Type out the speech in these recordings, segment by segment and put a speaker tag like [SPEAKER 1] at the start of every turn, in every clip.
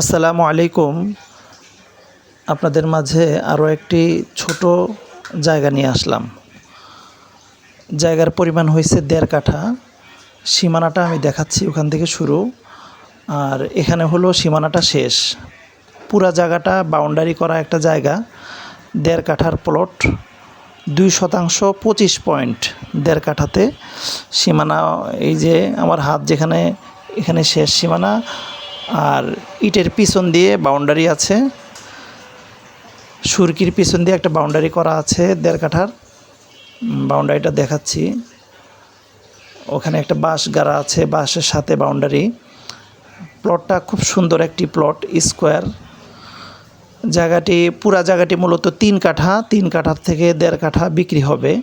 [SPEAKER 1] আসসালামু আলাইকুম। আপনাদের মাঝে আরও একটি ছোট জায়গা নিয়ে আসলাম। জায়গার পরিমাণ হয়েছে ১.৫ কাঠা। সীমানাটা আমি দেখাচ্ছি, ওখান থেকে শুরু, আর এখানে হলো সীমানাটা শেষ। পুরা জায়গাটা বাউন্ডারি করা একটা জায়গা। ১.৫ কাঠার প্লট, ২% ২৫ পয়েন্ট ১.৫ কাঠাতে সীমানা। এই যে আমার হাত যেখানে, এখানে শেষ সীমানা, আর ইটের পিছন দিয়ে বাউন্ডারি আছে, সুরকির পিছন দিয়ে একটা বাউন্ডারি করা আছে ১.৫ কাঠার। বাউন্ডারিটা দেখাচ্ছি, ওখানে একটা বাঁশ গাড়া আছে, বাঁশের সাথে বাউন্ডারি। প্লটটা খুব সুন্দর একটি প্লট, স্কোয়ার। পুরা জায়গাটি মূলত ৩ কাঠা, ৩ কাঠার থেকে ১.৫ কাঠা বিক্রি হবে।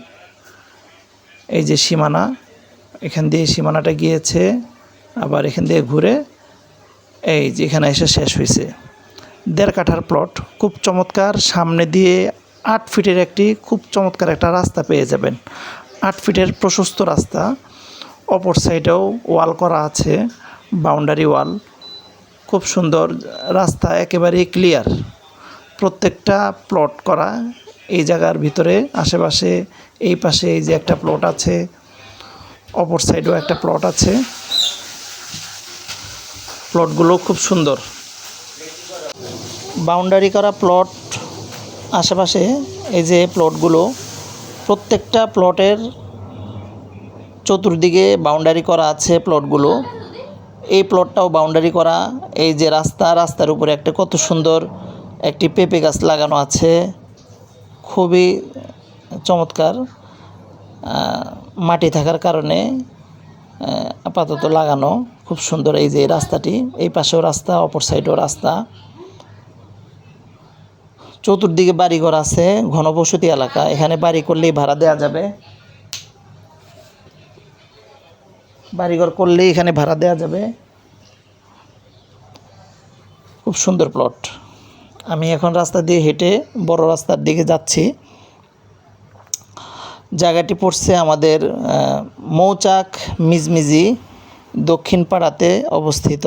[SPEAKER 1] এই যে সীমানা, এখান দিয়ে সীমানাটা গিয়েছে, আবার এখান দিয়ে ঘুরে এই যে এখানে এসে শেষ হয়েছে। ১.৫ কাঠার প্লট, খুব চমৎকার। সামনে দিয়ে ৮ ফিটের একটি খুব চমৎকার একটা রাস্তা পেয়ে যাবেন। ৮ ফিটের প্রশস্ত রাস্তা, অপর সাইডেও ওয়াল করা আছে, বাউন্ডারি ওয়াল। খুব সুন্দর রাস্তা, একেবারেই ক্লিয়ার। প্রত্যেকটা প্লট করা এই জায়গার ভিতরে। আশেপাশে এই পাশে এই যে একটা প্লট আছে, অপর সাইডেও একটা প্লট আছে। প্লটগুলো খুব সুন্দর, বাউন্ডারি করা প্লট। আশেপাশে এই যে প্লটগুলো, প্রত্যেকটা প্লটের চতুর্দিকে বাউন্ডারি করা আছে প্লটগুলো। এই প্লটটাও বাউন্ডারি করা। এই যে রাস্তার উপরে একটা কত সুন্দর একটি পেঁপে গাছ লাগানো আছে, খুবই চমৎকার। মাটি থাকার কারণে আপাতত লাগানো, খুব সুন্দর। এই যে রাস্তাটি, এই পাশেও রাস্তা, অপর সাইডেও রাস্তা। চতুর্দিকে বাড়িঘর আছে, ঘনবসতি এলাকা। এখানে বাড়ি করলেই ভাড়া দেওয়া যাবে, বাড়িঘর করলেই এখানে ভাড়া দেওয়া যাবে। খুব সুন্দর প্লট। আমি এখন রাস্তা দিয়ে হেঁটে বড় রাস্তার দিকে যাচ্ছি। জায়গাটি পড়ছে আমাদের মৌচাক মিজমিজি দক্ষিণ পাড়াতে অবস্থিত।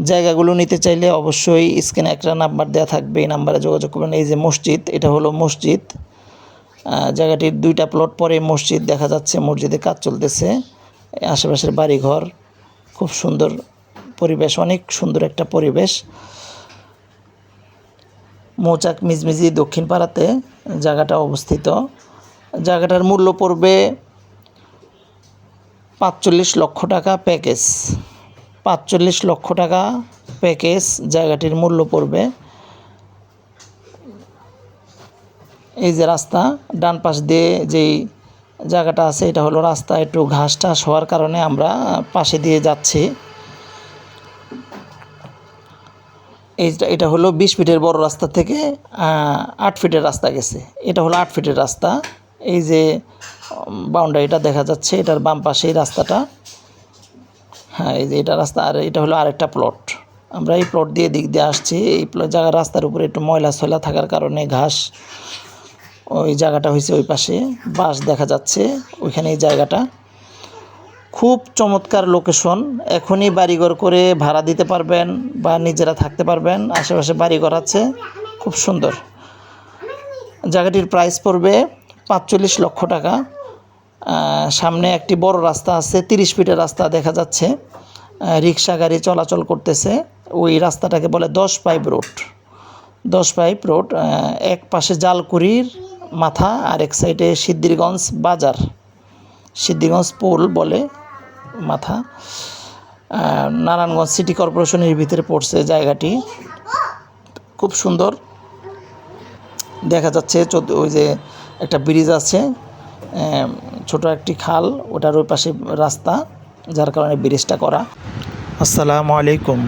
[SPEAKER 1] জায়গাগুলো নিতে চাইলে অবশ্যই স্ক্রিনে একটা নাম্বার দেওয়া থাকবে, এই নাম্বারে যোগাযোগ করবেন। এই যে মসজিদ, এটা হলো মসজিদ। জায়গাটির 2টা প্লট পরে মসজিদ দেখা যাচ্ছে, মসজিদে কাজ চলতেছে। আশেপাশের বাড়িঘর, খুব সুন্দর পরিবেশ, অনেক সুন্দর একটা পরিবেশ। মৌচাক মিজমিজি দক্ষিণ পাড়াতে জায়গাটা অবস্থিত। জায়গাটার মূল্য পড়বে ৪৫ লক্ষ টাকা প্যাকেজ। ৪৫ লক্ষ টাকা প্যাকেজ জায়গাটির মূল্য পড়বে। এই যে রাস্তা, ডান পাশ দিয়ে যেই জায়গাটা আছে, এটা হলো রাস্তা। একটু ঘাস টাস হওয়ার কারণে আমরা পাশে দিয়ে যাচ্ছি। এটা হলো 20 ফিটের বড় রাস্তা থেকে 8 ফিটের রাস্তা গেছে। এটা হলো 8 ফিটের রাস্তা। এই যে বাউন্ডারিটা দেখা যাচ্ছে, এটার বাম পাশেই রাস্তাটা। হ্যাঁ, এই যে এটা রাস্তা, আর এটা হলো আরেকটা প্লট। আমরা এই প্লট দিয়ে দিক দিয়ে আসছি। এই জায়গার রাস্তার উপরে একটু ময়লা সয়লা থাকার কারণে ঘাস, ওই জায়গাটা হয়েছে ওই পাশে। বাস দেখা যাচ্ছে ওইখানে। এই জায়গাটা খুব চমৎকার লোকেশন। এখনই বাড়িঘর করে ভাড়া দিতে পারবেন বা নিজেরা থাকতে পারবেন। আশেপাশে বাড়িঘর আছে, খুব সুন্দর। জায়গাটির প্রাইস পড়বে ৪৫ লক্ষ টাকা। সামনে একটি বড় রাস্তা আছে, 30 ফিটের রাস্তা দেখা যাচ্ছে। রিক্সা গাড়ি চলাচল করতেছে। ওই রাস্তাটাকে বলে 10 পাইপ রোড। 10 pipe road. এক পাশে জালকুড়ির মাথা, আর এক সাইডে সিদ্ধিরগঞ্জ বাজার, সিদ্ধিরগঞ্জ পোল বলে মাথা। নারায়ণগঞ্জ সিটি কর্পোরেশনের ভিতরে পড়ছে জায়গাটি। খুব সুন্দর দেখা যাচ্ছে। ওই যে একটা ব্রিজ আছে, ছোট একটি খাল, ওটার ওই পাশে রাস্তা, যার কারণে ব্রিজটা করা। আসসালামু আলাইকুম।